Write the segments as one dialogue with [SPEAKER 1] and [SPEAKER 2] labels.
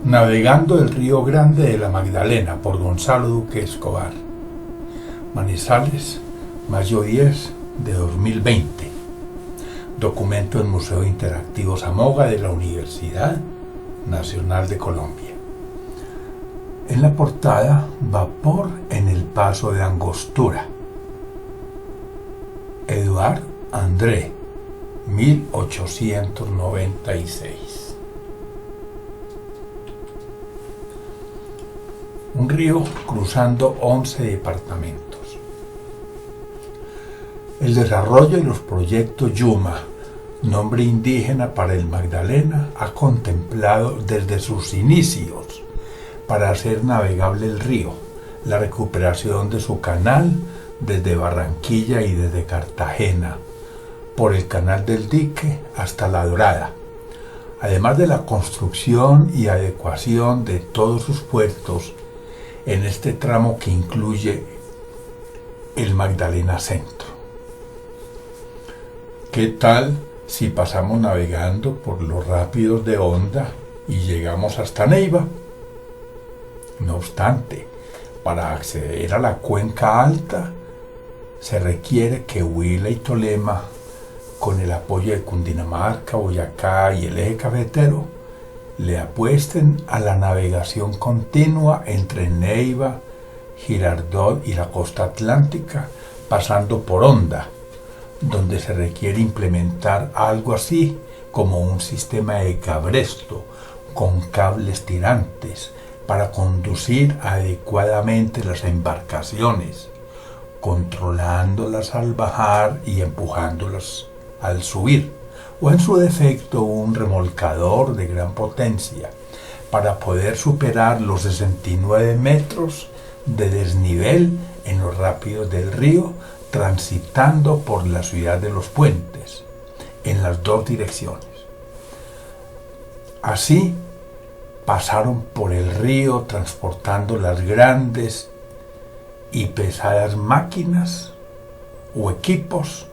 [SPEAKER 1] Navegando el Río Grande de la Magdalena por Gonzalo Duque Escobar. Manizales, mayo 10 de 2020. Documento del Museo Interactivo Zamoga de la Universidad Nacional de Colombia. En la portada, vapor en el Paso de Angostura. Eduard André, 1896. Un río cruzando 11 departamentos. El desarrollo de los proyectos Yuma, nombre indígena para el Magdalena, ha contemplado desde sus inicios para hacer navegable el río, la recuperación de su canal desde Barranquilla y desde Cartagena, por el canal del dique hasta La Dorada, además de la construcción y adecuación de todos sus puertos en este tramo que incluye el Magdalena Centro. ¿Qué tal si pasamos navegando por los rápidos de Honda y llegamos hasta Neiva? No obstante, para acceder a la cuenca alta se requiere que Huila y Tolima, con el apoyo de Cundinamarca, Boyacá y el eje cafetero, le apuesten a la navegación continua entre Neiva, Girardot y la costa atlántica, pasando por Honda, donde se requiere implementar algo así como un sistema de cabresto con cables tirantes para conducir adecuadamente las embarcaciones, controlándolas al bajar y empujándolas al subir, o en su defecto un remolcador de gran potencia para poder superar los 69 metros de desnivel en los rápidos del río, transitando por la ciudad de Los Puentes en las dos direcciones. Así pasaron por el río transportando las grandes y pesadas máquinas o equipos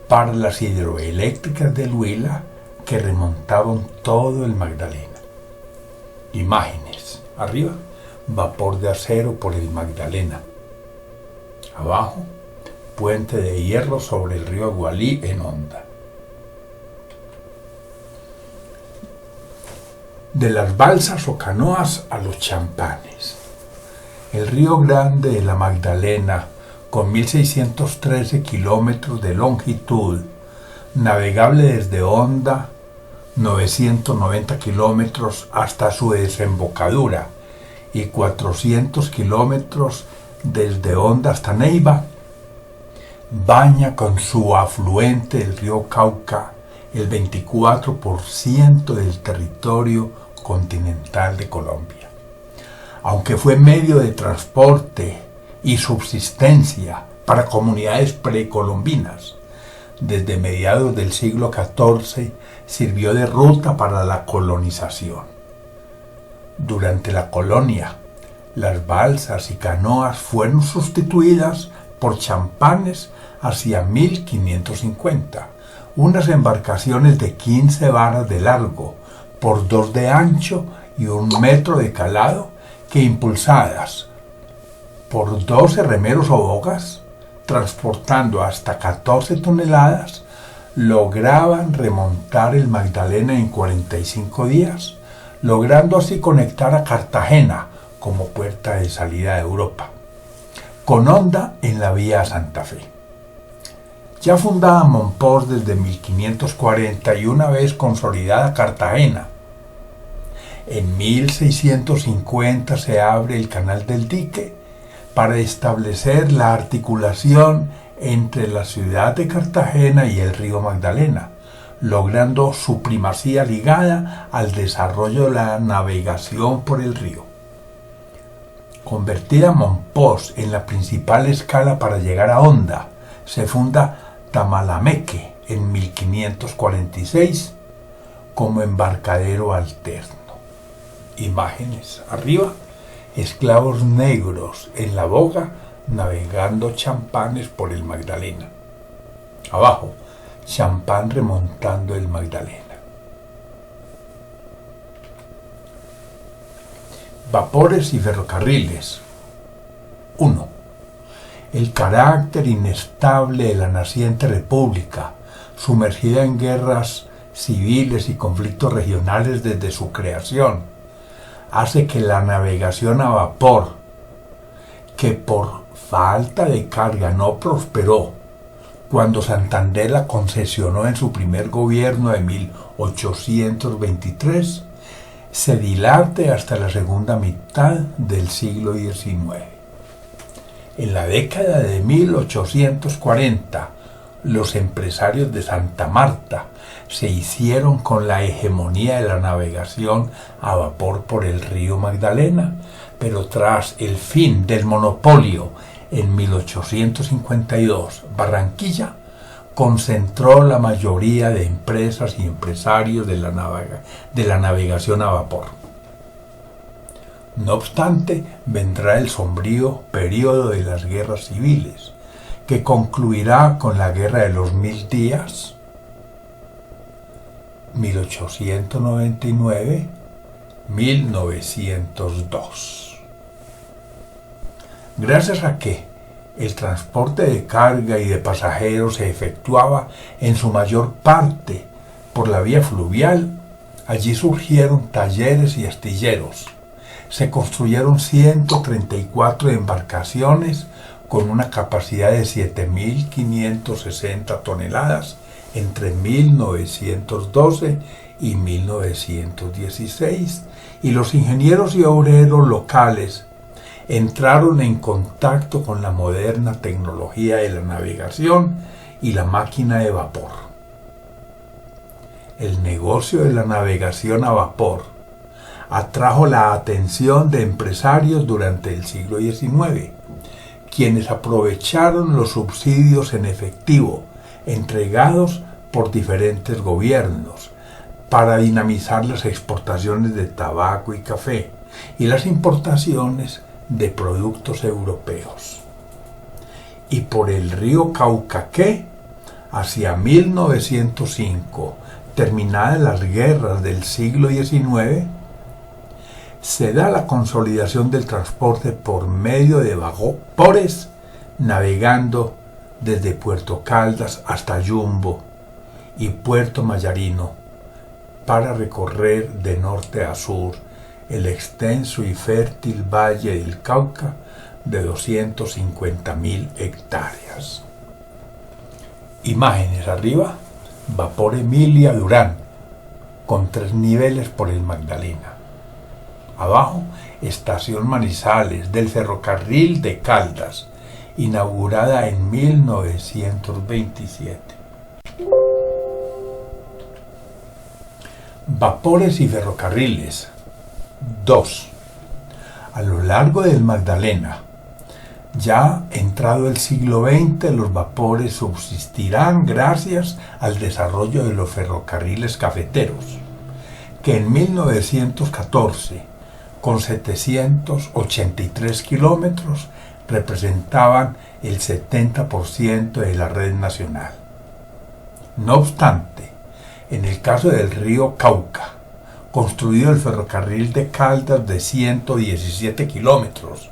[SPEAKER 1] para las hidroeléctricas del Huila que remontaban todo el Magdalena. Imágenes. Arriba, vapor de acero por el Magdalena. Abajo, puente de hierro sobre el río Gualí en Honda. De las balsas o canoas a los champanes. El río Grande de la Magdalena, con 1.613 kilómetros de longitud, navegable desde Honda, 990 kilómetros hasta su desembocadura y 400 kilómetros desde Honda hasta Neiva, baña con su afluente el río Cauca el 24% del territorio continental de Colombia. Aunque fue medio de transporte y subsistencia para comunidades precolombinas, desde mediados del siglo XIV sirvió de ruta para la colonización. Durante la colonia, las balsas y canoas fueron sustituidas por champanes hacia 1550, unas embarcaciones de 15 varas de largo por 2 de ancho y 1 metro de calado que, impulsadas por 12 remeros o bogas, transportando hasta 14 toneladas, lograban remontar el Magdalena en 45 días, logrando así conectar a Cartagena como puerta de salida de Europa, con Honda en la vía Santa Fe. Ya fundada Monpós desde 1540 y una vez consolidada Cartagena, en 1650 se abre el canal del dique para establecer la articulación entre la ciudad de Cartagena y el río Magdalena, logrando su primacía ligada al desarrollo de la navegación por el río. Convertida Monpós en la principal escala para llegar a Honda, se funda Tamalameque en 1546 como embarcadero alterno. Imágenes. Arriba, esclavos negros en la boga navegando champanes por el Magdalena. Abajo, champán remontando el Magdalena. Vapores y ferrocarriles. 1. El carácter inestable de la naciente república, sumergida en guerras civiles y conflictos regionales desde su creación, hace que la navegación a vapor, que por falta de carga no prosperó cuando Santander la concesionó en su primer gobierno de 1823, se dilate hasta la segunda mitad del siglo XIX. En la década de 1840, los empresarios de Santa Marta se hicieron con la hegemonía de la navegación a vapor por el río Magdalena, pero tras el fin del monopolio en 1852, Barranquilla concentró la mayoría de empresas y empresarios de la navegación a vapor. No obstante, vendrá el sombrío período de las guerras civiles, que concluirá con la Guerra de los 1000 días, 1899-1902. Gracias a que el transporte de carga y de pasajeros se efectuaba en su mayor parte por la vía fluvial, allí surgieron talleres y astilleros. Se construyeron 134 embarcaciones con una capacidad de 7.560 toneladas entre 1912 y 1916, y los ingenieros y obreros locales entraron en contacto con la moderna tecnología de la navegación y la máquina de vapor. El negocio de la navegación a vapor atrajo la atención de empresarios durante el siglo XIX, quienes aprovecharon los subsidios en efectivo entregados por diferentes gobiernos para dinamizar las exportaciones de tabaco y café y las importaciones de productos europeos. Y por el río Cauca que, hacia 1905, terminadas las guerras del siglo XIX, se da la consolidación del transporte por medio de vapores, navegando desde Puerto Caldas hasta Yumbo y Puerto Mayarino, para recorrer de norte a sur el extenso y fértil valle del Cauca de 250.000 hectáreas. Imágenes arriba, Vapor Emilia Durán, con 3 niveles por el Magdalena. Abajo, Estación Manizales del Ferrocarril de Caldas, inaugurada en 1927. Vapores y ferrocarriles. 2. A lo largo del Magdalena, ya entrado el siglo XX, los vapores subsistirán gracias al desarrollo de los ferrocarriles cafeteros, que en 1914, con 783 kilómetros, representaban el 70% de la red nacional. No obstante, en el caso del río Cauca, construido el ferrocarril de Caldas de 117 kilómetros,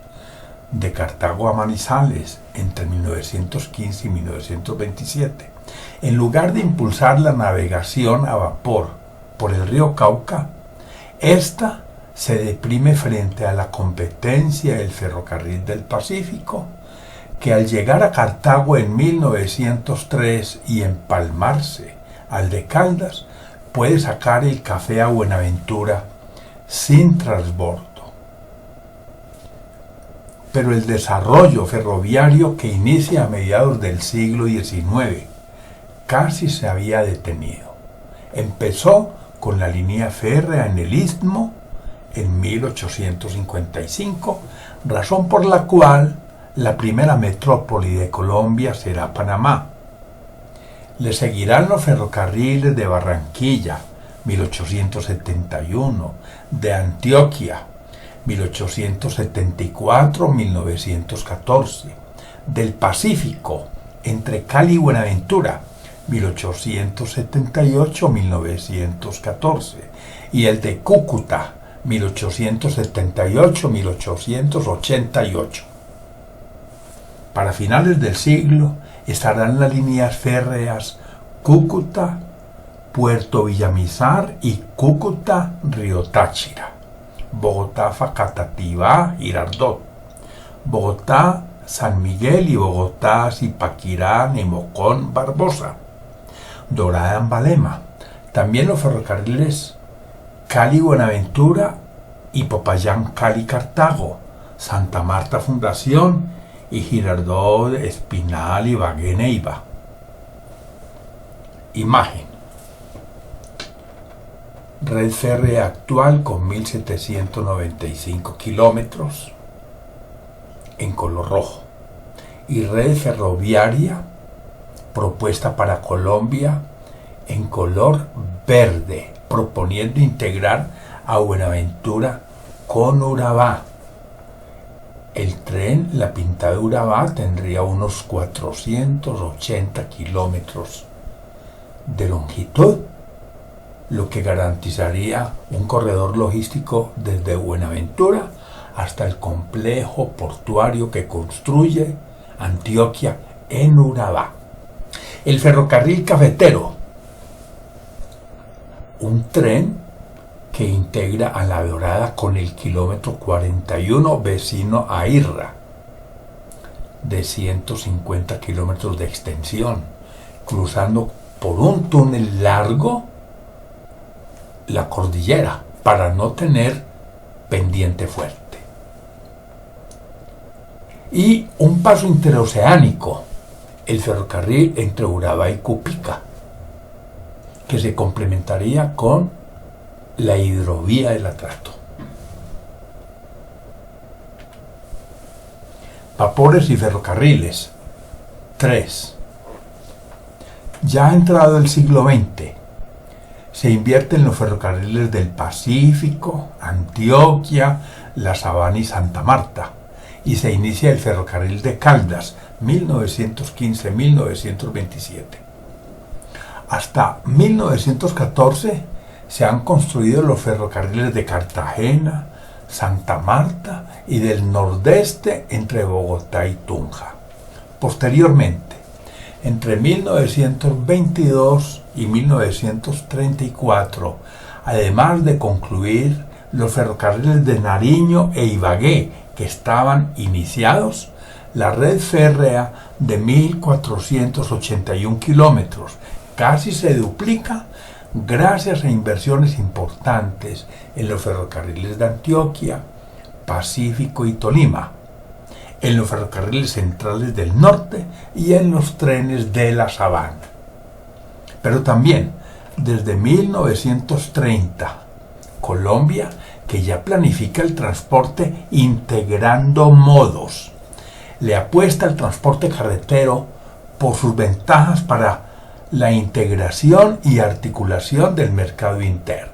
[SPEAKER 1] de Cartago a Manizales, entre 1915 y 1927, en lugar de impulsar la navegación a vapor por el río Cauca, esta se deprime frente a la competencia del ferrocarril del Pacífico, que al llegar a Cartago en 1903 y empalmarse al de Caldas, puede sacar el café a Buenaventura sin transbordo. Pero el desarrollo ferroviario que inicia a mediados del siglo XIX casi se había detenido. Empezó con la línea férrea en el Istmo en 1855, razón por la cual la primera metrópoli de Colombia será Panamá. Le seguirán los ferrocarriles de Barranquilla, 1871, de Antioquia, 1874-1914, del Pacífico, entre Cali y Buenaventura, 1878-1914, y el de Cúcuta, 1878-1888. Para finales del siglo estarán las líneas férreas Cúcuta, Puerto Villamizar y Cúcuta-Río Táchira, Bogotá-Facatativá-Girardot, Bogotá-San Miguel y Bogotá-Zipaquirá-Nemocón-Barbosa, Dorada-Ambalema. También los ferrocarriles Cali-Buenaventura y Popayán-Cali-Cartago, Santa Marta Fundación y Girardot, Espinal, Ibagué, Neiva. Imagen. Red férrea actual con 1.795 kilómetros en color rojo. Y red ferroviaria propuesta para Colombia en color verde, proponiendo integrar a Buenaventura con Urabá. El tren, la pintada de Urabá, tendría unos 480 kilómetros de longitud, lo que garantizaría un corredor logístico desde Buenaventura hasta el complejo portuario que construye Antioquia en Urabá. El ferrocarril cafetero, un tren que integra a La Dorada con el kilómetro 41 vecino a Irra, de 150 kilómetros de extensión, cruzando por un túnel largo la cordillera para no tener pendiente fuerte. Y un paso interoceánico, el ferrocarril entre Urabá y Cupica, que se complementaría con la hidrovía del Atrato. Vapores y ferrocarriles. 3. Ya ha entrado el siglo XX. Se invierte en los ferrocarriles del Pacífico, Antioquia, La Sabana y Santa Marta, y se inicia el ferrocarril de Caldas, 1915-1927. Hasta 1914 se han construido los ferrocarriles de Cartagena, Santa Marta y del Nordeste entre Bogotá y Tunja. Posteriormente, entre 1922 y 1934, además de concluir los ferrocarriles de Nariño e Ibagué que estaban iniciados, la red férrea de 1.481 kilómetros casi se duplica gracias a inversiones importantes en los ferrocarriles de Antioquia, Pacífico y Tolima, en los ferrocarriles centrales del norte y en los trenes de la Sabana. Pero también, desde 1930, Colombia, que ya planifica el transporte integrando modos, le apuesta al transporte carretero por sus ventajas para la integración y articulación del mercado interno.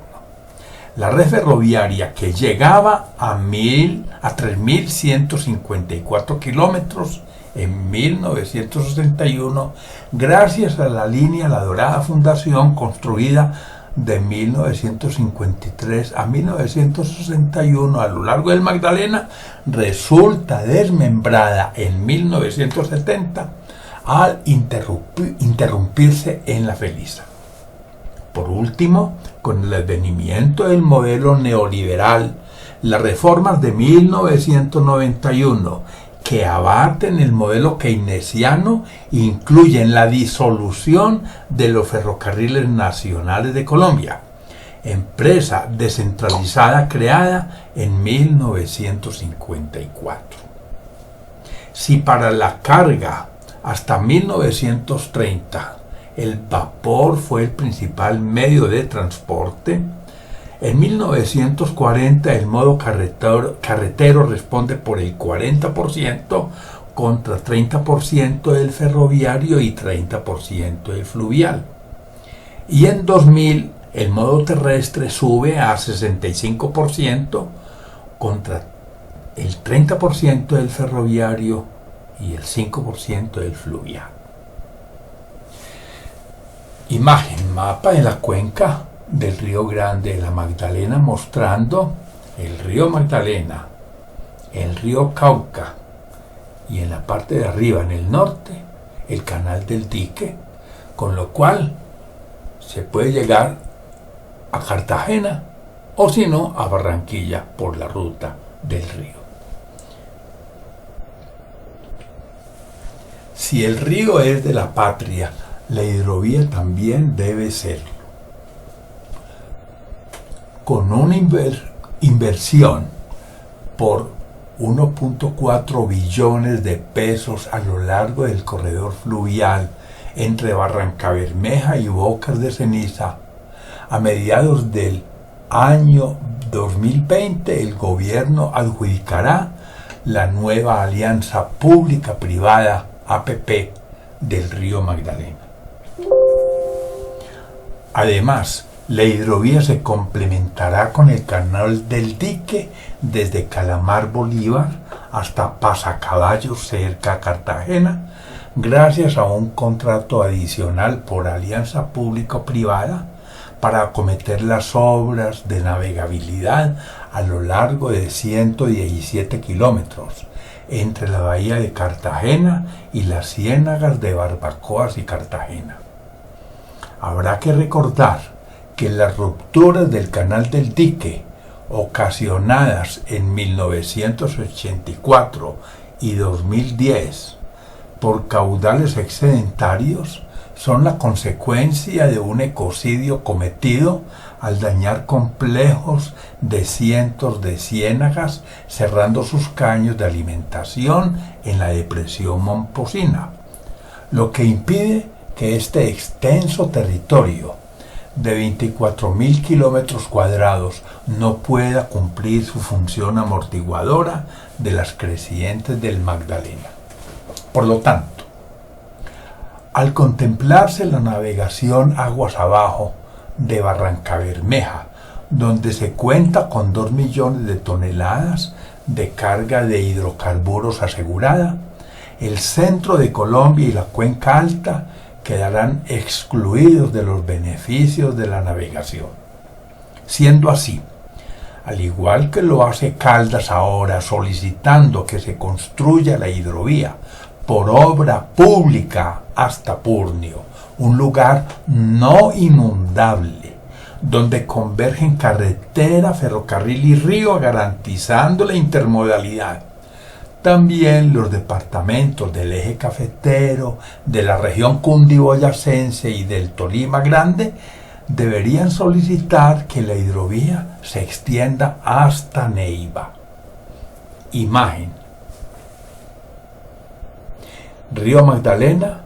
[SPEAKER 1] La red ferroviaria, que llegaba a 3.154 kilómetros en 1961, gracias a la línea La Dorada Fundación, construida de 1953 a 1961 a lo largo del Magdalena, resulta desmembrada en 1970 al interrumpirse en La Felisa. Por último, con el advenimiento del modelo neoliberal, las reformas de 1991 que abaten el modelo keynesiano incluyen la disolución de los ferrocarriles nacionales de Colombia, empresa descentralizada creada en 1954. Si para la carga hasta 1930 el vapor fue el principal medio de transporte, en 1940 el modo carretero responde por el 40% contra 30% del ferroviario y 30% del fluvial. Y en 2000 el modo terrestre sube a 65% contra el 30% del ferroviario y el 5% del fluvial. Imagen, mapa de la cuenca del Río Grande de la Magdalena, mostrando el río Magdalena, el río Cauca y en la parte de arriba, en el norte, el canal del Dique, con lo cual se puede llegar a Cartagena o si no a Barranquilla por la ruta del río. Si el río es de la patria, la hidrovía también debe serlo. Con una inversión por 1.4 billones de pesos a lo largo del corredor fluvial entre Barrancabermeja y Bocas de Ceniza, a mediados del año 2020 el gobierno adjudicará la nueva alianza pública-privada APP del río Magdalena. Además, la hidrovía se complementará con el canal del Dique desde Calamar Bolívar hasta Pasacaballos cerca a Cartagena, gracias a un contrato adicional por alianza público-privada para acometer las obras de navegabilidad a lo largo de 117 kilómetros entre la bahía de Cartagena y las ciénagas de Barbacoas y Cartagena. Habrá que recordar que las rupturas del canal del Dique, ocasionadas en 1984 y 2010 por caudales excedentarios, son la consecuencia de un ecocidio cometido al dañar complejos de cientos de ciénagas, cerrando sus caños de alimentación en la depresión momposina, lo que impide que este extenso territorio de 24.000 kilómetros cuadrados no pueda cumplir su función amortiguadora de las crecientes del Magdalena. Por lo tanto, al contemplarse la navegación aguas abajo de Barrancabermeja, donde se cuenta con 2 millones de toneladas de carga de hidrocarburos asegurada, el centro de Colombia y la cuenca alta quedarán excluidos de los beneficios de la navegación. Siendo así, al igual que lo hace Caldas ahora solicitando que se construya la hidrovía por obra pública hasta Purnio, un lugar no inundable, donde convergen carretera, ferrocarril y río garantizando la intermodalidad. También los departamentos del eje cafetero, de la región cundiboyacense y del Tolima Grande deberían solicitar que la hidrovía se extienda hasta Neiva. Imagen: Río Magdalena,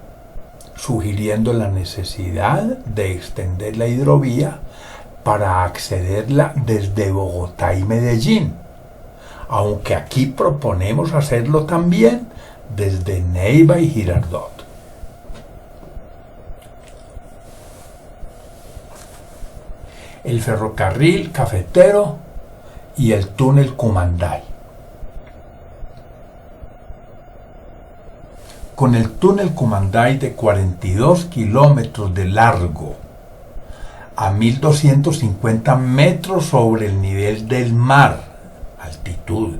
[SPEAKER 1] sugiriendo la necesidad de extender la hidrovía para accederla desde Bogotá y Medellín, aunque aquí proponemos hacerlo también desde Neiva y Girardot. El ferrocarril cafetero y el túnel Cumanday. Con el túnel Cumanday de 42 kilómetros de largo a 1.250 metros sobre el nivel del mar, altitud,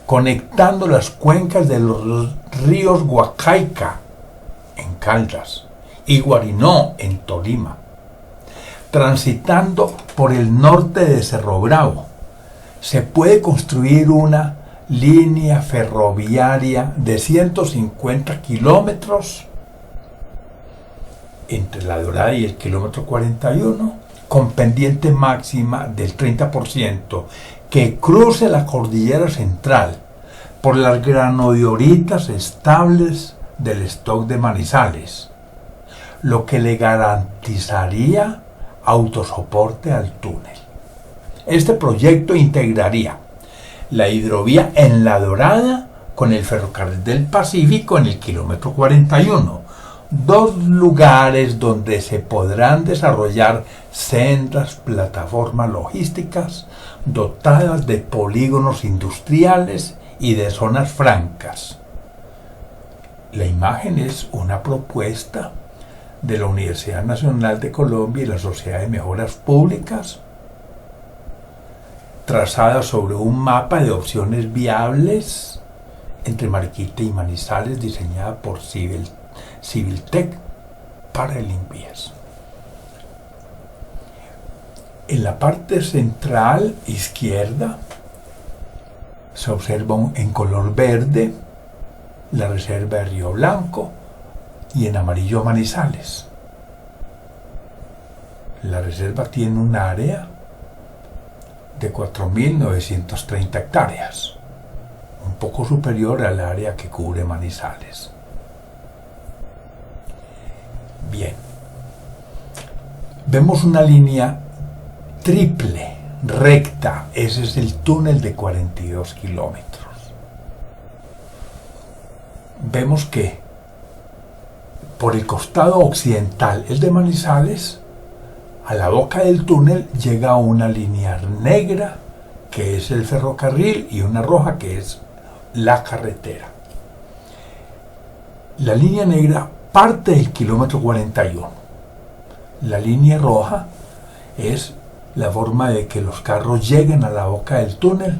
[SPEAKER 1] conectando las cuencas de los ríos Guacaica en Caldas y Guarinó en Tolima, transitando por el norte de Cerro Bravo, se puede construir una línea ferroviaria de 150 kilómetros entre La Dorada y el kilómetro 41, con pendiente máxima del 30%, que cruce la cordillera central por las granodioritas estables del stock de Manizales, lo que le garantizaría autosoporte al túnel. Este proyecto integraría la hidrovía en La Dorada con el ferrocarril del Pacífico en el kilómetro 41, dos lugares donde se podrán desarrollar sendas plataformas logísticas dotadas de polígonos industriales y de zonas francas. La imagen es una propuesta de la Universidad Nacional de Colombia y la Sociedad de Mejoras Públicas trazada sobre un mapa de opciones viables entre Mariquita y Manizales, diseñada por Civiltech para el INVIES. En la parte central izquierda se observa en color verde la reserva de Río Blanco y en amarillo Manizales. La reserva tiene un área de 4.930 hectáreas, un poco superior al área que cubre Manizales. Bien, vemos una línea triple, recta. Ese es el túnel de 42 kilómetros. Vemos que por el costado occidental, el de Manizales, a la boca del túnel llega una línea negra, que es el ferrocarril, y una roja, que es la carretera. La línea negra parte del kilómetro 41. La línea roja es la forma de que los carros lleguen a la boca del túnel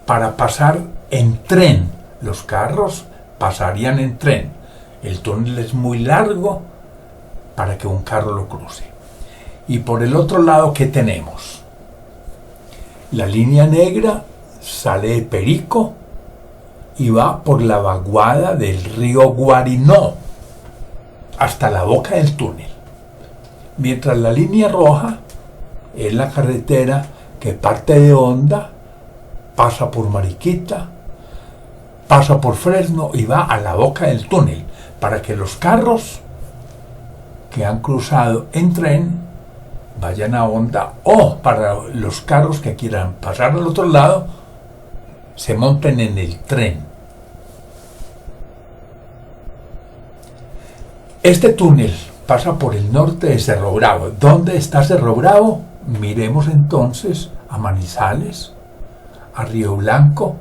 [SPEAKER 1] para pasar en tren. Los carros pasarían en tren. El túnel es muy largo para que un carro lo cruce. Y por el otro lado, ¿qué tenemos? La línea negra sale de Perico y va por la vaguada del río Guarinó hasta la boca del túnel. Mientras la línea roja es la carretera que parte de Honda, pasa por Mariquita, pasa por Fresno y va a la boca del túnel para que los carros que han cruzado en tren vayan a Honda, o para los carros que quieran pasar al otro lado se monten en el tren. Este túnel pasa por el norte de Cerro Bravo. ¿Dónde está Cerro Bravo? Miremos entonces a Manizales, a Río Blanco,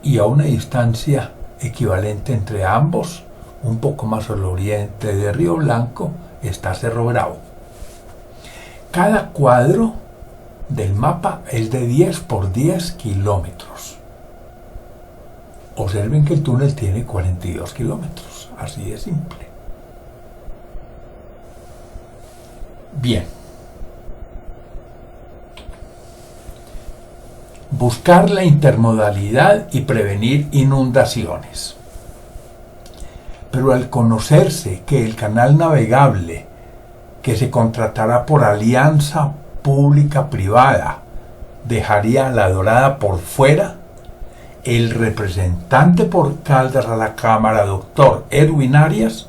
[SPEAKER 1] y a una distancia equivalente entre ambos, un poco más al oriente de Río Blanco, está Cerro Bravo. Cada cuadro del mapa es de 10 por 10 kilómetros. Observen que el túnel tiene 42 kilómetros, así de simple. Bien. Buscar la intermodalidad y prevenir inundaciones. Pero al conocerse que el canal navegable que se contratará por alianza pública-privada dejaría a La Dorada por fuera, el representante por Caldas a la Cámara, doctor Edwin Arias,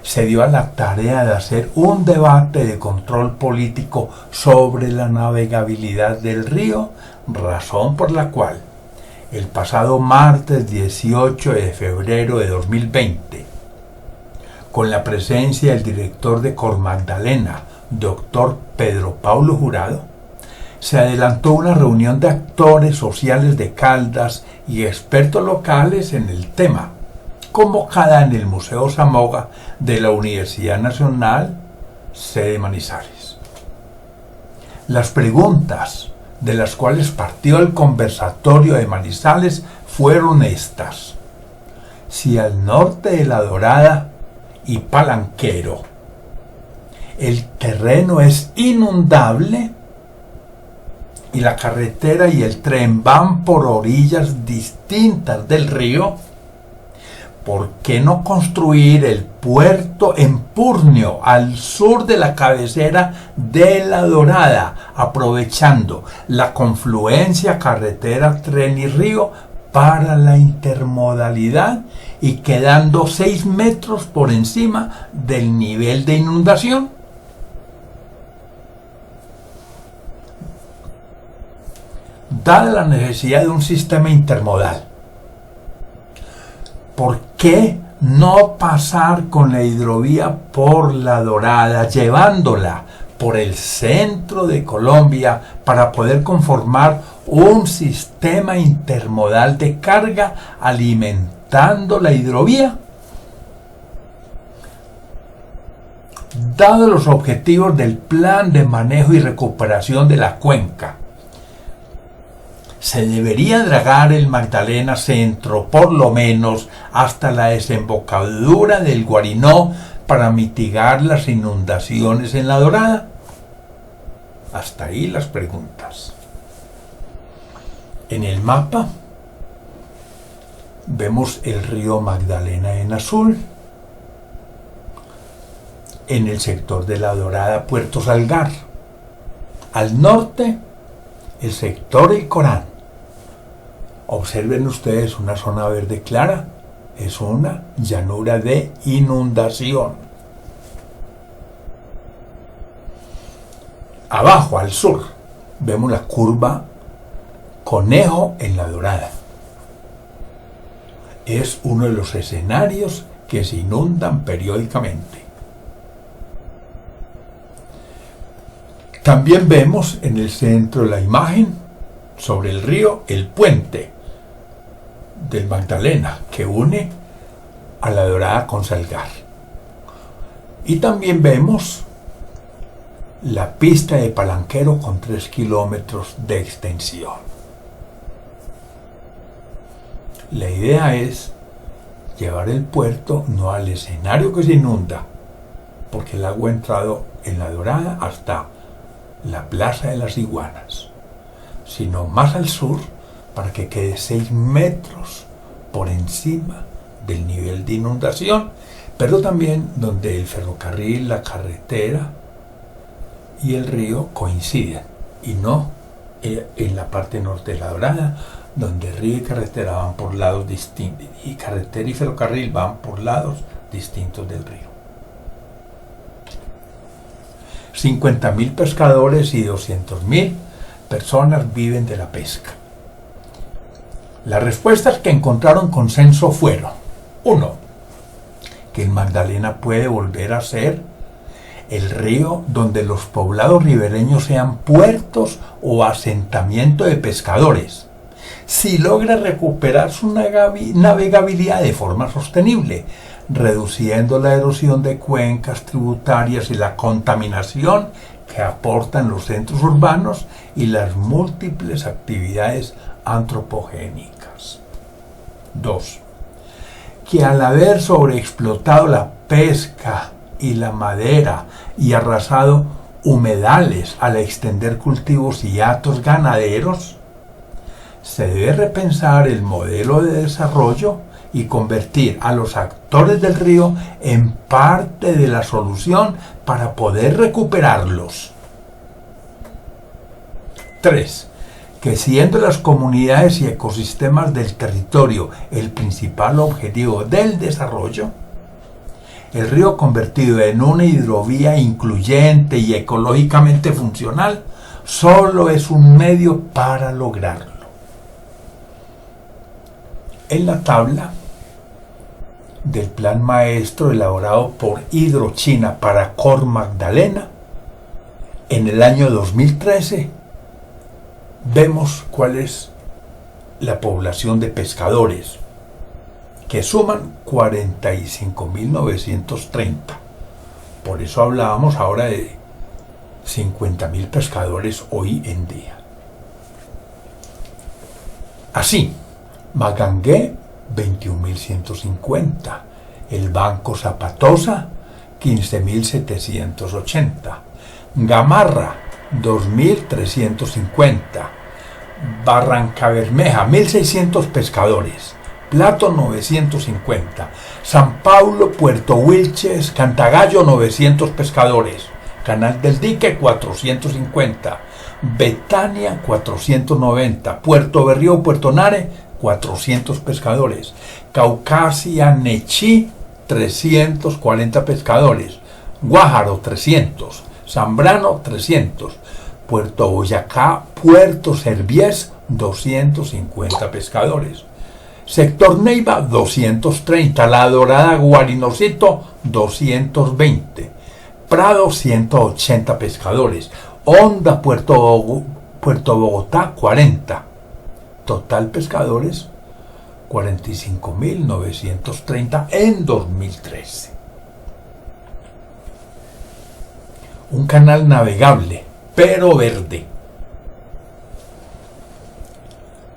[SPEAKER 1] se dio a la tarea de hacer un debate de control político sobre la navegabilidad del río, razón por la cual el pasado martes 18 de febrero de 2020, con la presencia del director de Cor Magdalena, doctor Pedro Paulo Jurado, se adelantó una reunión de actores sociales de Caldas y expertos locales en el tema, convocada en el Museo Zamoga de la Universidad Nacional, sede Manizales. Las preguntas de las cuales partió el conversatorio de Manizales fueron estas: si al norte de La Dorada y Palanquero el terreno es inundable y la carretera y el tren van por orillas distintas del río, ¿por qué no construir el puerto en Purnio, al sur de la cabecera de La Dorada, aprovechando la confluencia carretera, tren y río para la intermodalidad y quedando 6 metros por encima del nivel de inundación? Dada la necesidad de un sistema intermodal, ¿por qué no pasar con la hidrovía por La Dorada, llevándola por el centro de Colombia para poder conformar un sistema intermodal de carga alimentando la hidrovía? Dados los objetivos del Plan de Manejo y Recuperación de la Cuenca, se debería dragar el Magdalena Centro por lo menos hasta la desembocadura del Guarinó para mitigar las inundaciones en La Dorada. Hasta ahí las preguntas. En el mapa vemos el río Magdalena en azul. En el sector de La Dorada, Puerto Salgar. Al norte, el sector El Corán. Observen ustedes una zona verde clara. Es una llanura de inundación. Abajo, al sur, vemos la curva Conejo en La Dorada. Es uno de los escenarios que se inundan periódicamente. También vemos en el centro de la imagen, sobre el río, el puente del Magdalena que une a La Dorada con Salgar. Y también vemos la pista de Palanquero con 3 kilómetros de extensión. La idea es llevar el puerto no al escenario que se inunda, porque el agua ha entrado en La Dorada hasta la Plaza de las Iguanas, sino más al sur para que quede 6 metros por encima del nivel de inundación, pero también donde el ferrocarril, la carretera y el río coinciden, y no en la parte norte de La Dorada, donde río y carretera van por lados distintos, y carretera y ferrocarril van por lados distintos del río. 50.000 pescadores y 200.000 personas viven de la pesca. Las respuestas que encontraron consenso fueron: 1. Que el Magdalena puede volver a ser el río donde los poblados ribereños sean puertos o asentamiento de pescadores, si logra recuperar su navegabilidad de forma sostenible, reduciendo la erosión de cuencas tributarias y la contaminación que aportan los centros urbanos y las múltiples actividades antropogénicas. 2. Que al haber sobreexplotado la pesca y la madera y arrasado humedales al extender cultivos y hatos ganaderos, se debe repensar el modelo de desarrollo y convertir a los actores del río en parte de la solución para poder recuperarlos. 3. Que siendo las comunidades y ecosistemas del territorio el principal objetivo del desarrollo, el río convertido en una hidrovía incluyente y ecológicamente funcional solo es un medio para lograrlo. En la tabla del plan maestro elaborado por Hidrochina para Cor Magdalena, en el año 2013, vemos cuál es la población de pescadores, que suman 45.930. Por eso hablábamos ahora de 50.000 pescadores hoy en día. Así, Magangué, 21.150. El Banco Zapatosa, 15.780. Gamarra, 2.350. Barrancabermeja, 1.600 pescadores. Plato, 950. San Paulo, Puerto Wilches, Cantagallo, 900 pescadores. Canal del Dique, 450. Betania, 490. Puerto Berrío, Puerto Nare, 400 pescadores. Caucasia, Nechí, 340 pescadores. Guájaro, 300. Zambrano, 300. Puerto Boyacá, Puerto Serviés, 250 pescadores. Sector Neiva, 230. La Dorada, Guarinocito, 220. Prado, 180 pescadores. Honda, Puerto Bogotá, 40. Total pescadores, 45.930 en 2013. Un canal navegable, pero verde.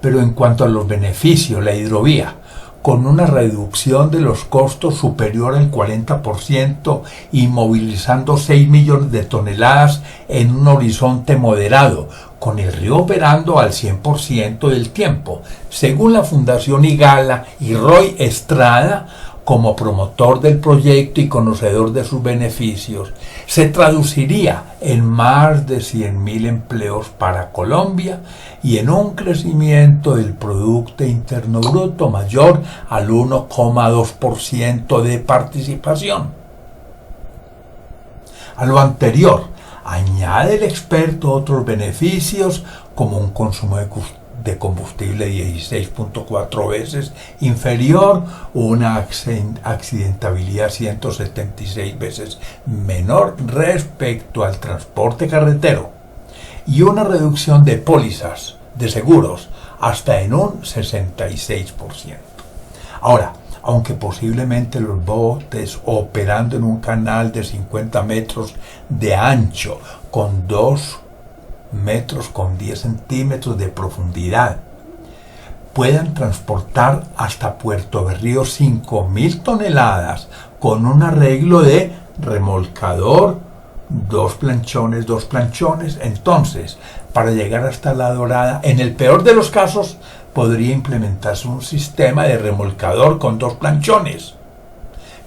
[SPEAKER 1] Pero en cuanto a los beneficios, la hidrovía, con una reducción de los costos superior al 40% y movilizando 6 millones de toneladas en un horizonte moderado, con el río operando al 100% del tiempo, según la Fundación Igala y Roy Estrada, como promotor del proyecto y conocedor de sus beneficios, se traduciría en más de 100.000 empleos para Colombia y en un crecimiento del Producto Interno Bruto mayor al 1,2% de participación. A lo anterior, añade el experto otros beneficios como un consumo de combustible 16.4 veces inferior, una accidentabilidad 176 veces menor respecto al transporte carretero y una reducción de pólizas de seguros hasta en un 66%. Ahora, aunque posiblemente los botes operando en un canal de 50 metros de ancho con 2 metros con 10 centímetros de profundidad puedan transportar hasta Puerto Berrío 5.000 toneladas con un arreglo de remolcador, 2 planchones, entonces para llegar hasta La Dorada, en el peor de los casos podría implementarse un sistema de remolcador con 2 planchones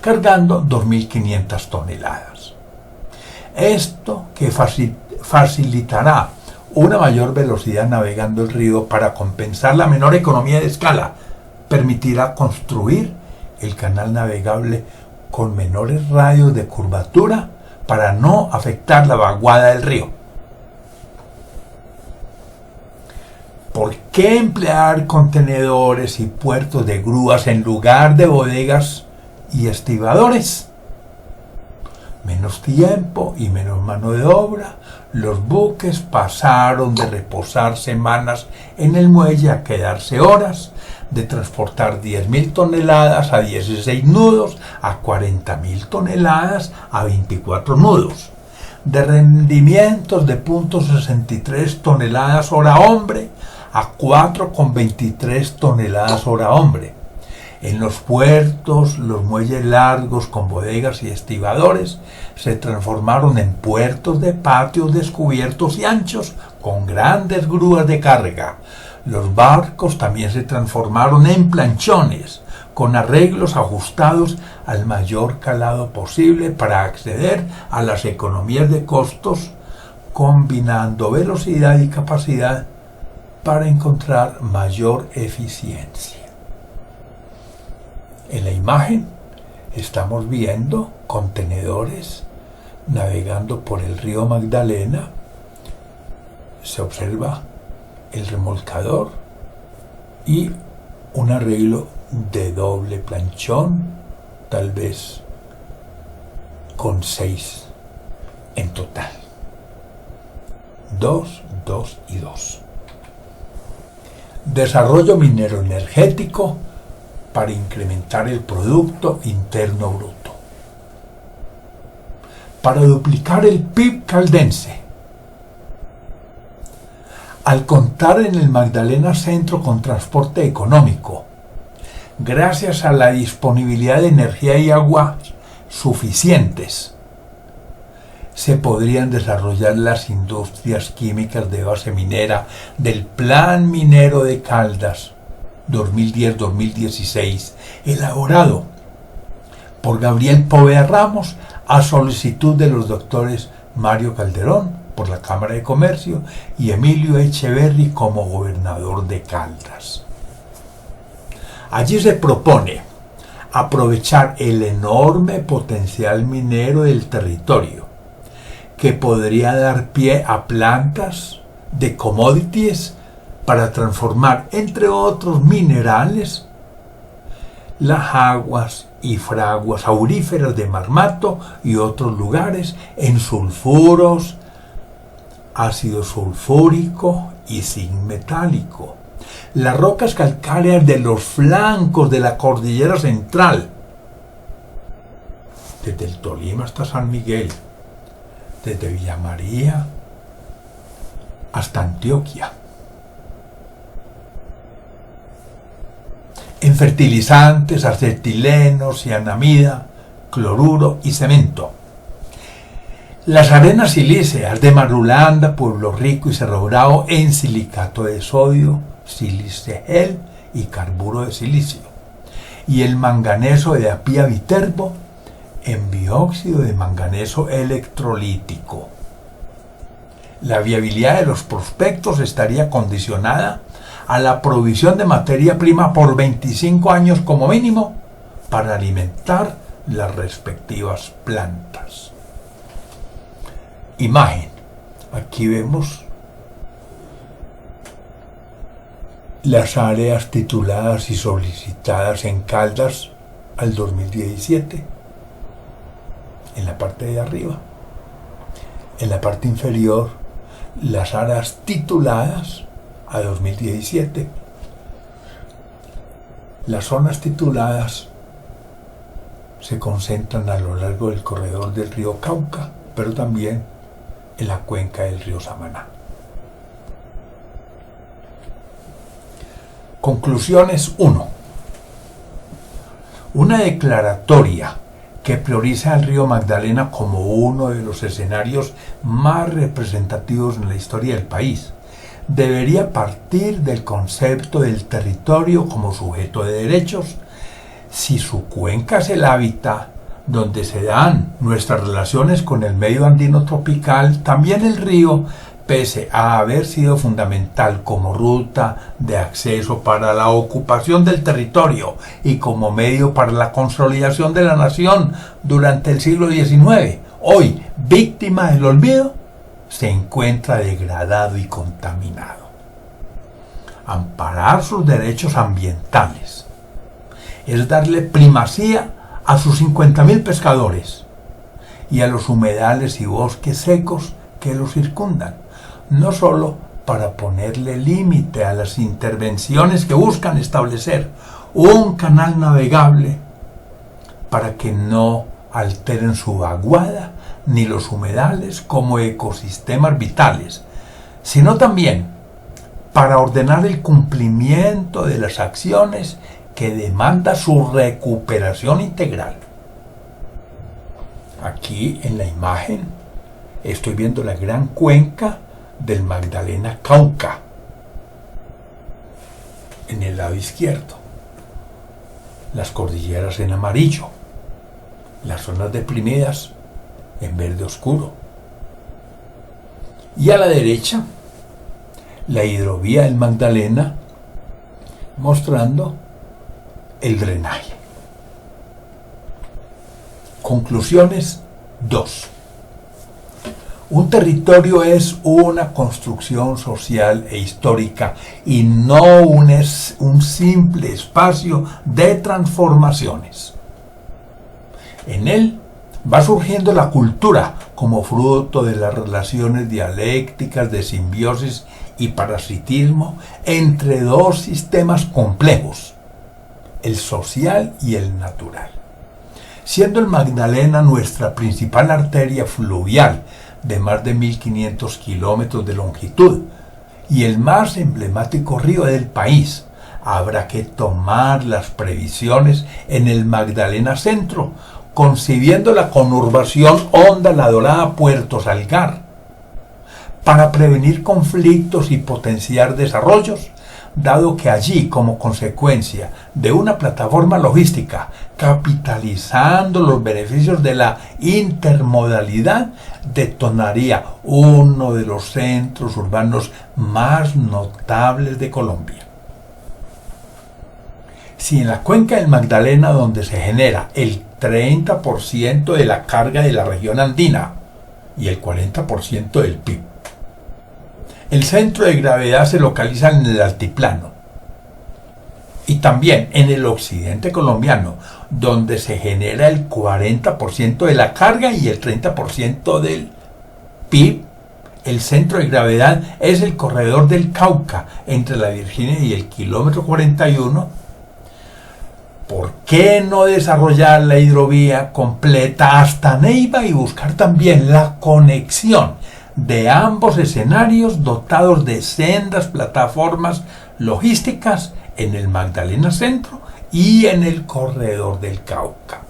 [SPEAKER 1] cargando 2.500 toneladas. Esto que facilitará una mayor velocidad navegando el río para compensar la menor economía de escala, permitirá construir el canal navegable con menores radios de curvatura para no afectar la vaguada del río. ¿Por qué emplear contenedores y puertos de grúas en lugar de bodegas y estibadores? Menos tiempo y menos mano de obra. Los buques pasaron de reposar semanas en el muelle a quedarse horas, de transportar 10.000 toneladas a 16 nudos a 40.000 toneladas a 24 nudos, de rendimientos de 0.63 toneladas hora hombre a 4,23 toneladas hora hombre. En los puertos, los muelles largos con bodegas y estibadores se transformaron en puertos de patios descubiertos y anchos con grandes grúas de carga. Los barcos también se transformaron en planchones con arreglos ajustados al mayor calado posible para acceder a las economías de costos, combinando velocidad y capacidad para encontrar mayor eficiencia. En la imagen estamos viendo contenedores navegando por el río Magdalena. Se observa el remolcador y un arreglo de doble planchón, tal vez con 6 en total. 2, 2 y 2. Desarrollo minero energético para incrementar el Producto Interno Bruto. Para duplicar el PIB caldense. Al contar en el Magdalena Centro con transporte económico, gracias a la disponibilidad de energía y agua suficientes, se podrían desarrollar las industrias químicas de base minera del Plan Minero de Caldas 2010-2016, elaborado por Gabriel Poveda Ramos a solicitud de los doctores Mario Calderón por la Cámara de Comercio y Emilio Echeverri como gobernador de Caldas. Allí se propone aprovechar el enorme potencial minero del territorio, que podría dar pie a plantas de commodities para transformar, entre otros minerales, las aguas y fraguas auríferas de Marmato y otros lugares en sulfuros, ácido sulfúrico y zinc metálico. Las rocas calcáreas de los flancos de la cordillera central, desde el Tolima hasta San Miguel, desde Villa María hasta Antioquia. fertilizantes, acetileno, cianamida, cloruro y cemento. Las arenas silíceas de Marulanda, Pueblo Rico y Cerro Bravo en silicato de sodio, silicegel y carburo de silicio. Y el manganeso de Apia Viterbo en dióxido de manganeso electrolítico. La viabilidad de los prospectos estaría condicionada a la provisión de materia prima por 25 años como mínimo para alimentar las respectivas plantas. Imagen. Aquí vemos las áreas tituladas y solicitadas en Caldas al 2017. En la parte de arriba. En la parte inferior, las áreas tituladas a 2017. Las zonas tituladas se concentran a lo largo del corredor del río Cauca, pero también en la cuenca del río Samaná. Conclusiones 1. Una declaratoria que prioriza al río Magdalena como uno de los escenarios más representativos en la historia del país debería partir del concepto del territorio como sujeto de derechos. Si su cuenca es el hábitat donde se dan nuestras relaciones con el medio andino tropical, también el río, pese a haber sido fundamental como ruta de acceso para la ocupación del territorio y como medio para la consolidación de la nación durante el siglo XIX, hoy víctima del olvido, se encuentra degradado y contaminado. Amparar sus derechos ambientales es darle primacía a sus 50.000 pescadores y a los humedales y bosques secos que los circundan, no solo para ponerle límite a las intervenciones que buscan establecer un canal navegable para que no alteren su vaguada ni los humedales como ecosistemas vitales, sino también para ordenar el cumplimiento de las acciones que demanda su recuperación integral. Aquí en la imagen estoy viendo la gran cuenca del Magdalena Cauca en el lado izquierdo, las cordilleras en amarillo, las zonas deprimidas en verde oscuro, y a la derecha la hidrovía del Magdalena mostrando el drenaje. Conclusiones 2. Un territorio es una construcción social e histórica y no un simple espacio de transformaciones. En él va surgiendo la cultura como fruto de las relaciones dialécticas de simbiosis y parasitismo entre dos sistemas complejos, el social y el natural. Siendo el Magdalena nuestra principal arteria fluvial de más de 1.500 kilómetros de longitud y el más emblemático río del país, habrá que tomar las previsiones en el Magdalena Centro, concibiendo la conurbación Honda La Dorada Puerto Salgar, para prevenir conflictos y potenciar desarrollos, dado que allí, como consecuencia de una plataforma logística, capitalizando los beneficios de la intermodalidad, detonaría uno de los centros urbanos más notables de Colombia. Si en la cuenca del Magdalena, donde se genera el 30% de la carga de la región andina y el 40% del PIB, el centro de gravedad se localiza en el altiplano y también en el occidente colombiano, donde se genera el 40% de la carga y el 30% del PIB. El centro de gravedad es el corredor del Cauca entre la Virginia y el kilómetro 41. ¿Por qué no desarrollar la hidrovía completa hasta Neiva y buscar también la conexión de ambos escenarios dotados de sendas plataformas logísticas en el Magdalena Centro y en el corredor del Cauca.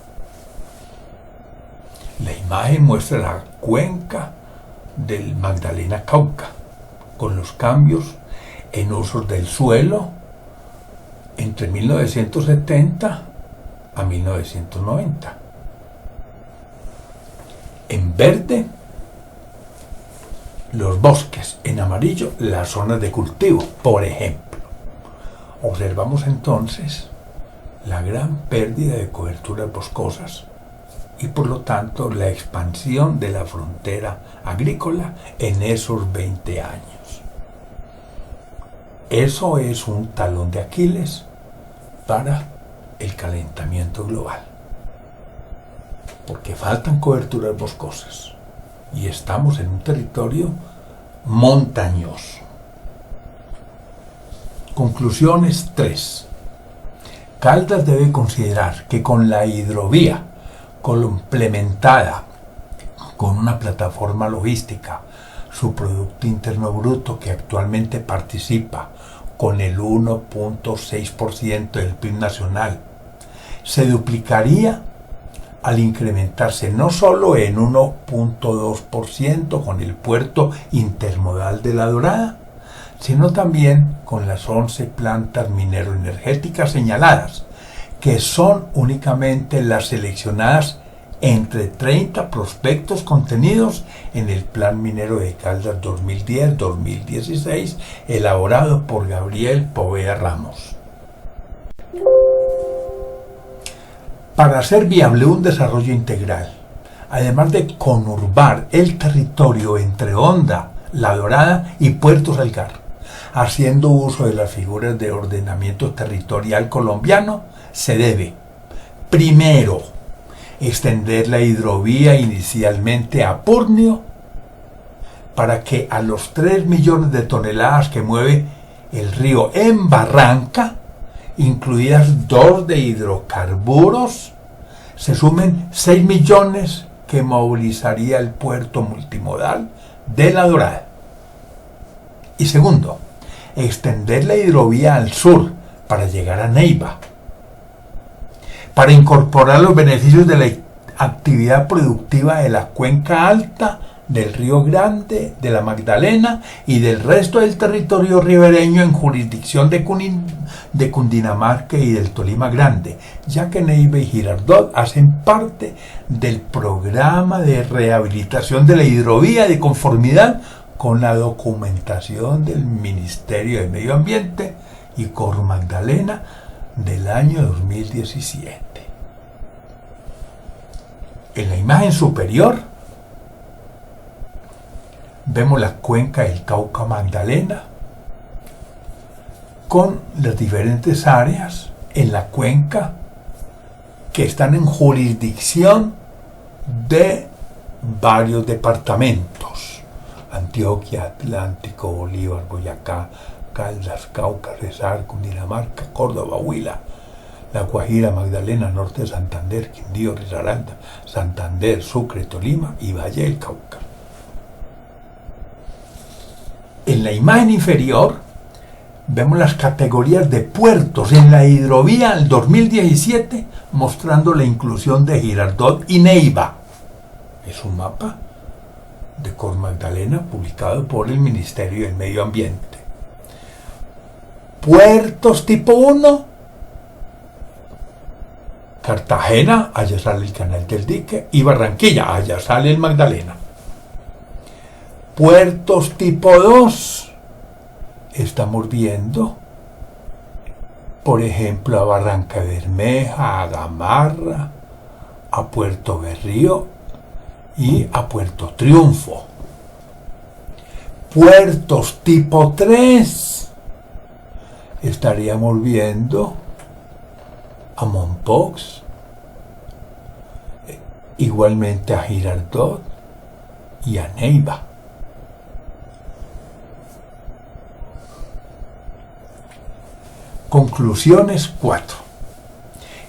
[SPEAKER 1] La imagen muestra la cuenca del Magdalena-Cauca, con los cambios en usos del suelo entre 1970 a 1990. En verde, los bosques; en amarillo, las zonas de cultivo, por ejemplo. Observamos entonces la gran pérdida de coberturas boscosas y por lo tanto la expansión de la frontera agrícola en esos 20 años. Eso es un talón de Aquiles para el calentamiento global, porque faltan coberturas boscosas y estamos en un territorio montañoso. Conclusiones 3. Caldas debe considerar que con la hidrovía complementada con una plataforma logística, su Producto Interno Bruto, que actualmente participa con el 1.6% del PIB nacional, se duplicaría al incrementarse no solo en 1.2% con el puerto intermodal de La Dorada, sino también con las 11 plantas minero-energéticas señaladas, que son únicamente las seleccionadas entre 30 prospectos contenidos en el Plan Minero de Caldas 2010-2016, elaborado por Gabriel Poveda Ramos. Para hacer viable un desarrollo integral, además de conurbar el territorio entre Honda, La Dorada y Puerto Salgar, haciendo uso de las figuras de ordenamiento territorial colombiano, se debe, primero, extender la hidrovía inicialmente a Purnio, para que a los 3 millones de toneladas que mueve el río en Barranca, incluidas 2 de hidrocarburos, se sumen 6 millones que movilizaría el puerto multimodal de La Dorada. Y segundo, extender la hidrovía al sur para llegar a Neiva, para incorporar los beneficios de la actividad productiva de la cuenca alta del Río Grande, de la Magdalena y del resto del territorio ribereño en jurisdicción de Cundinamarca y del Tolima Grande, ya que Neiva y Girardot hacen parte del programa de rehabilitación de la hidrovía de conformidad con la documentación del Ministerio de Medio Ambiente y Cor Magdalena del año 2017. En la imagen superior vemos la cuenca del Cauca Magdalena con las diferentes áreas en la cuenca que están en jurisdicción de varios departamentos: Antioquia, Atlántico, Bolívar, Boyacá, Caldas, Cauca, Cesar, Cundinamarca, Córdoba, Huila, La Guajira, Magdalena, Norte de Santander, Quindío, Risaralda, Santander, Sucre, Tolima y Valle del Cauca. En la imagen inferior vemos las categorías de puertos en la hidrovía del 2017, mostrando la inclusión de Girardot y Neiva. Es un mapa de Cor Magdalena publicado por el Ministerio del Medio Ambiente. Puertos tipo 1, Cartagena, allá sale el Canal del Dique, y Barranquilla, allá sale el Magdalena. Puertos tipo 2, estamos viendo, por ejemplo, a Barranca Bermeja, a Gamarra, a Puerto Berrío y a Puerto Triunfo. Puertos tipo 3, estaríamos viendo a Mompox, igualmente a Girardot y a Neiva. Conclusiones 4.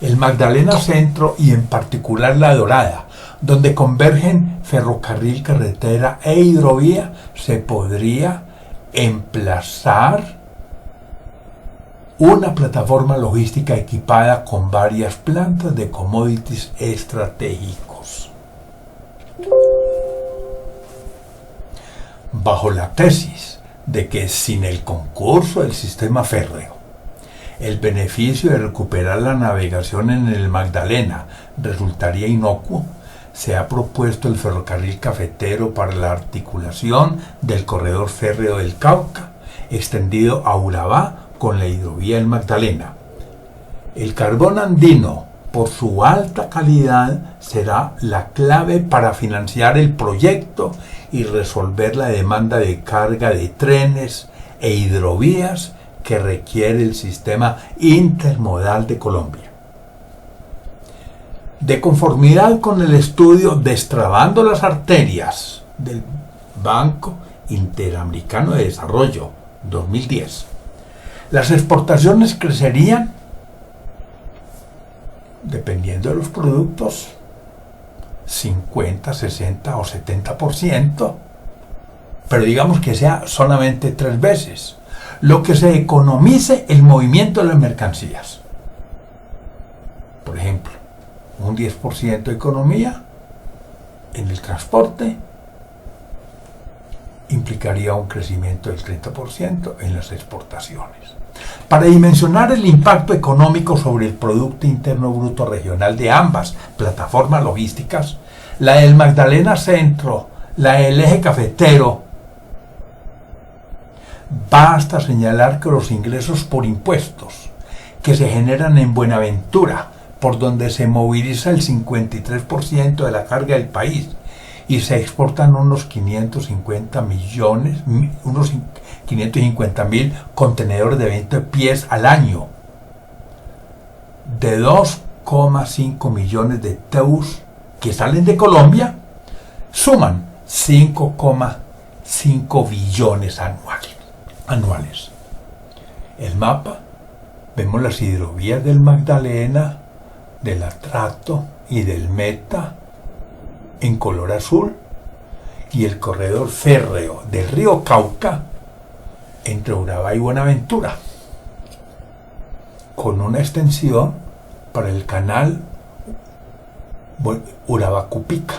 [SPEAKER 1] El Magdalena Centro y en particular La Dorada, donde convergen ferrocarril, carretera e hidrovía, se podría emplazar una plataforma logística equipada con varias plantas de commodities estratégicos. Bajo la tesis de que sin el concurso del sistema férreo, el beneficio de recuperar la navegación en el Magdalena resultaría inocuo, se ha propuesto el ferrocarril cafetero para la articulación del corredor férreo del Cauca, extendido a Urabá con la hidrovía del Magdalena. El carbón andino, por su alta calidad, será la clave para financiar el proyecto y resolver la demanda de carga de trenes e hidrovías que requiere el sistema intermodal de Colombia. De conformidad con el estudio Destrabando las arterias del Banco Interamericano de Desarrollo 2010, las exportaciones crecerían, dependiendo de los productos, 50, 60 o 70%, pero digamos que sea solamente 3 veces lo que se economice el movimiento de las mercancías. Por ejemplo, un 10% de economía en el transporte implicaría un crecimiento del 30% en las exportaciones. Para dimensionar el impacto económico sobre el Producto Interno Bruto Regional de ambas plataformas logísticas, la del Magdalena Centro, la del eje cafetero, basta señalar que los ingresos por impuestos que se generan en Buenaventura, por donde se moviliza el 53% de la carga del país y se exportan unos 550.000 contenedores de 20 pies al año, de 2,5 millones de TEUs que salen de Colombia, suman 5,5 billones anuales. El mapa, vemos las hidrovías del Magdalena, del Atrato y del Meta en color azul y el corredor férreo del río Cauca entre Urabá y Buenaventura, con una extensión para el canal Urabá-Cupica.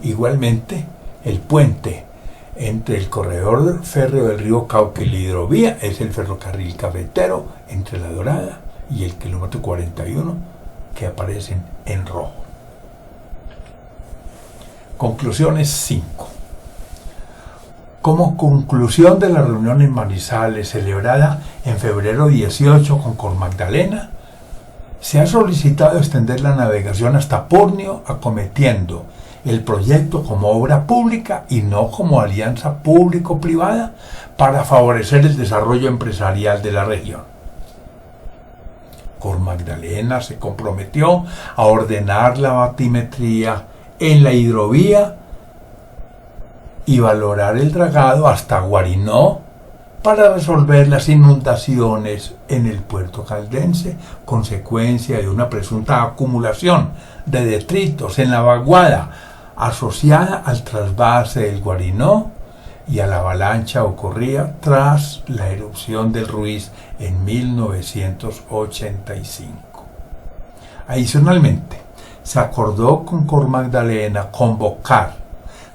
[SPEAKER 1] Igualmente, el puente entre el corredor férreo del río Cauca y la hidrovía es el ferrocarril cafetero entre La Dorada y el kilómetro 41, que aparecen en rojo. Conclusiones 5. Como conclusión de la reunión en Manizales, celebrada en febrero 18 con Cormagdalena, se ha solicitado extender la navegación hasta Purnio, acometiendo el proyecto como obra pública y no como alianza público-privada para favorecer el desarrollo empresarial de la región. Cormagdalena se comprometió a ordenar la batimetría en la hidrovía y valorar el dragado hasta Guarinó para resolver las inundaciones en el puerto caldense, consecuencia de una presunta acumulación de detritos en la vaguada asociada al trasvase del Guarinó y a la avalancha ocurrida tras la erupción del Ruiz en 1985. Adicionalmente, se acordó con Cormagdalena convocar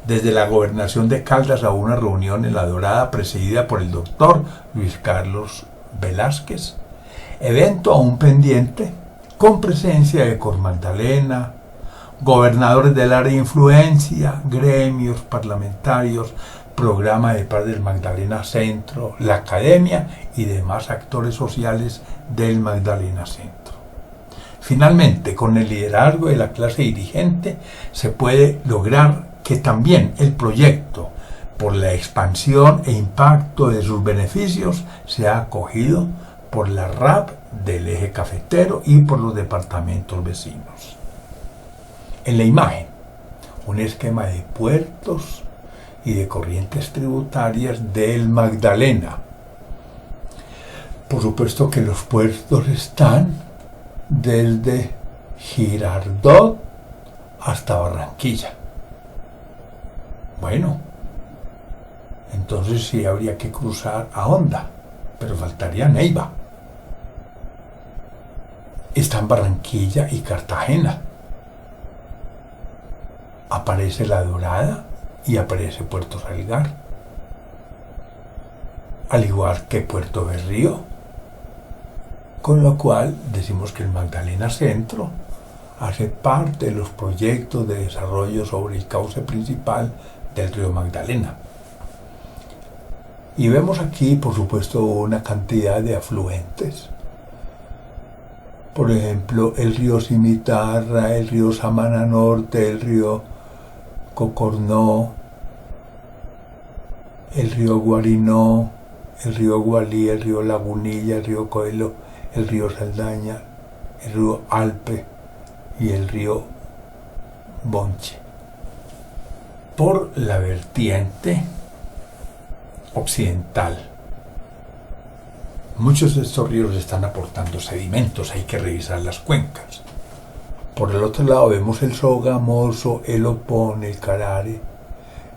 [SPEAKER 1] desde la Gobernación de Caldas a una reunión en La Dorada presidida por el doctor Luis Carlos Velázquez, evento aún pendiente con presencia de Cormagdalena, gobernadores del área de influencia, gremios parlamentarios, programa de paz del Magdalena Centro, la academia y demás actores sociales del Magdalena Centro. Finalmente, con el liderazgo de la clase dirigente, se puede lograr que también el proyecto, por la expansión e impacto de sus beneficios, sea acogido por la RAP del eje cafetero y por los departamentos vecinos. En la imagen, un esquema de puertos y de corrientes tributarias del Magdalena. Por supuesto que los puertos están desde Girardot hasta Barranquilla. Bueno, entonces sí habría que cruzar a Honda, pero faltaría Neiva. están Barranquilla y Cartagena. Aparece La Dorada y aparece Puerto Salgar, al igual que Puerto Berrío, con lo cual decimos que el Magdalena Centro hace parte de los proyectos de desarrollo sobre el cauce principal del río Magdalena. Y vemos aquí, por supuesto, una cantidad de afluentes. Por ejemplo, el río Cimitarra, el río Samana Norte, el río Cocornó, el río Guarinó, el río Gualí, el río Lagunilla, el río Coelho, el río Saldaña, el río Alpe y el río Bonche. Por la vertiente occidental, muchos de estos ríos están aportando sedimentos, hay que revisar las cuencas. Por el otro lado vemos el Sogamoso, el Opón, el Carare,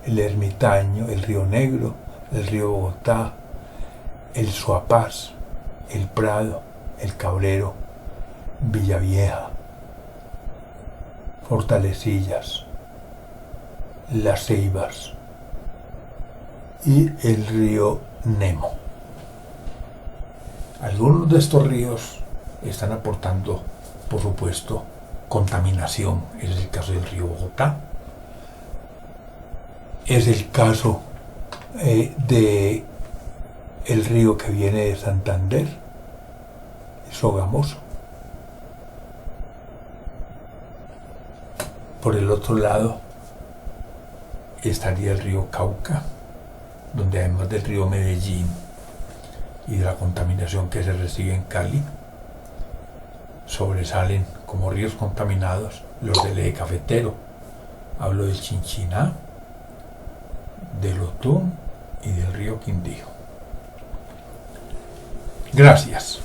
[SPEAKER 1] el Ermitaño, el río Negro, el río Bogotá, el Soapaz, el Prado, el Cabrero, Villavieja, Fortalecillas, Las Ceibas y el río Nemo. Algunos de estos ríos están aportando, por supuesto, contaminación. Es el caso del río Bogotá, es el caso de el río que viene de Santander, el Sogamoso. Por el otro lado estaría el río Cauca, donde además del río Medellín y de la contaminación que se recibe en Cali, sobresalen como ríos contaminados los del eje cafetero. Hablo del Chinchiná, del Otún y del río Quindío. Gracias.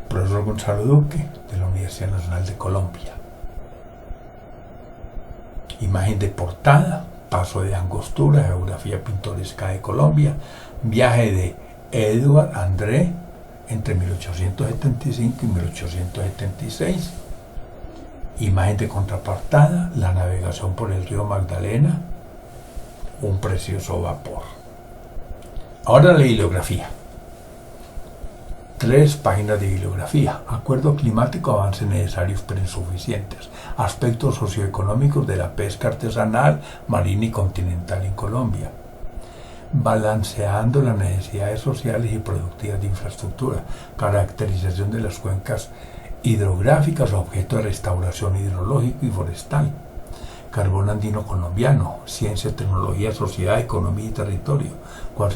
[SPEAKER 1] Profesor Gonzalo Duque, de la Universidad Nacional de Colombia. Imagen de portada: Paso de Angostura, geografía pintoresca de Colombia, viaje de Edward André entre 1875 y 1876. Imagen de contraportada: la navegación por el río Magdalena, un precioso vapor. Ahora la bibliografía. 3 páginas de bibliografía. Acuerdo climático, avances necesarios pero insuficientes. Aspectos socioeconómicos de la pesca artesanal, marina y continental en Colombia. Balanceando las necesidades sociales y productivas de infraestructura. Caracterización de las cuencas hidrográficas, objeto de restauración hidrológico y forestal. Carbón andino colombiano, ciencia, tecnología, sociedad, economía y territorio. ¿Cuál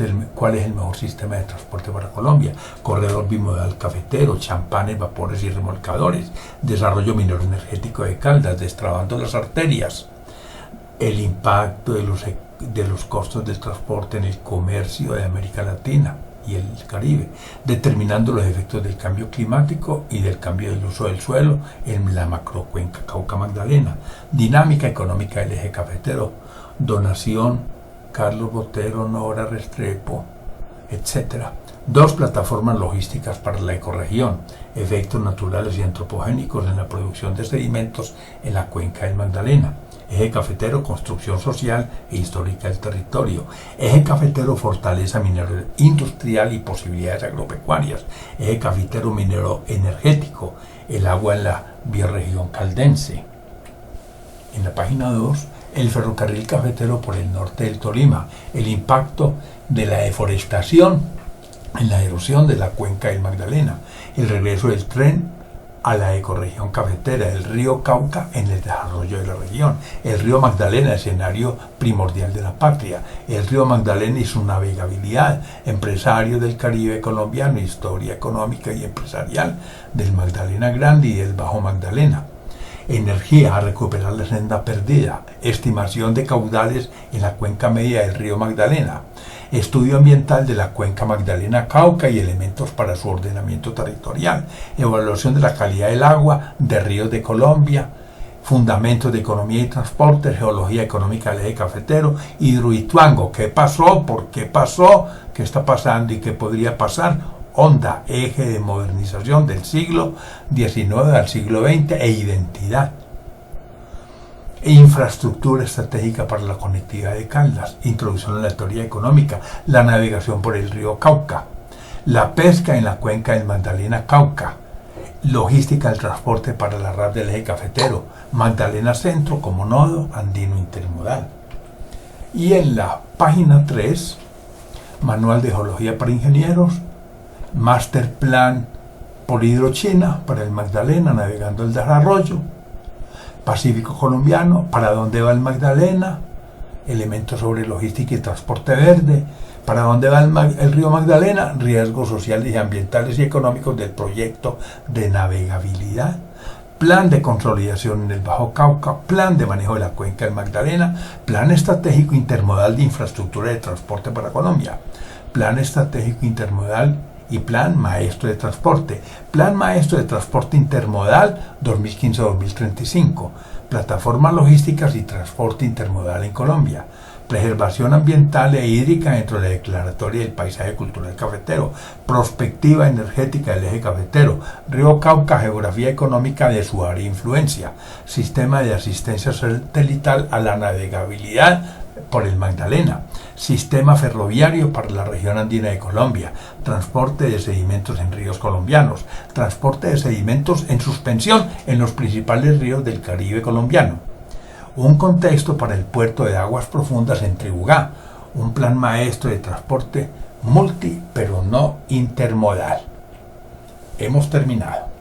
[SPEAKER 1] es el mejor sistema de transporte para Colombia? Corredor bimodal cafetero, champanes, vapores y remolcadores. Desarrollo minero energético de Caldas, destrabando las arterias. El impacto de los costos del transporte en el comercio de América Latina y el Caribe, determinando los efectos del cambio climático y del cambio del uso del suelo en la macrocuenca Cauca-Magdalena, dinámica económica del eje cafetero, donación Carlos Botero, Nora Restrepo, etc. 2 plataformas logísticas para la ecorregión, efectos naturales y antropogénicos en la producción de sedimentos en la cuenca del Magdalena. Eje cafetero, construcción social e histórica del territorio. Eje cafetero, fortaleza minero industrial y posibilidades agropecuarias. Eje cafetero, minero energético, el agua en la bioregión caldense. En la página 2, el ferrocarril cafetero por el norte del Tolima, el impacto de la deforestación en la erosión de la cuenca del Magdalena, el regreso del tren a la ecorregión cafetera, el río Cauca en el desarrollo de la región, el río Magdalena, escenario primordial de la patria, el río Magdalena y su navegabilidad, empresarios del Caribe colombiano, historia económica y empresarial del Magdalena Grande y del Bajo Magdalena. Energía, a recuperar la senda perdida, estimación de caudales en la cuenca media del río Magdalena, estudio ambiental de la cuenca Magdalena-Cauca y elementos para su ordenamiento territorial, evaluación de la calidad del agua de ríos de Colombia, fundamentos de economía y transporte, geología económica del eje cafetero, Hidroituango, ¿qué pasó? ¿Por qué pasó? ¿Qué está pasando y qué podría pasar? honda eje de modernización del siglo XIX al siglo XX e identidad. E infraestructura estratégica para la conectividad de Caldas, introducción en la teoría económica, la navegación por el río Cauca, la pesca en la cuenca del Magdalena-Cauca, logística del transporte para la RAP del eje cafetero, Magdalena Centro como nodo andino intermodal. Y en la página 3, Manual de Geología para Ingenieros, Master Plan por Hidrochina para el Magdalena, navegando el desarrollo, Pacífico Colombiano, para dónde va el Magdalena, elementos sobre logística y transporte verde, para dónde va el río Magdalena, riesgos sociales y ambientales y económicos del proyecto de navegabilidad, plan de consolidación en el Bajo Cauca, plan de manejo de la cuenca del Magdalena, plan estratégico intermodal de infraestructura de transporte para Colombia, plan estratégico intermodal y plan maestro de transporte, plan maestro de transporte intermodal 2015-2035, plataformas logísticas y transporte intermodal en Colombia, preservación ambiental e hídrica dentro de la declaratoria del paisaje cultural cafetero, prospectiva energética del eje cafetero, río Cauca, geografía económica de su área de influencia, sistema de asistencia satelital a la navegabilidad por el Magdalena, sistema ferroviario para la región andina de Colombia, transporte de sedimentos en ríos colombianos, transporte de sedimentos en suspensión en los principales ríos del Caribe colombiano, un contexto para el puerto de aguas profundas en Tribugá, un plan maestro de transporte multi pero no intermodal. Hemos terminado.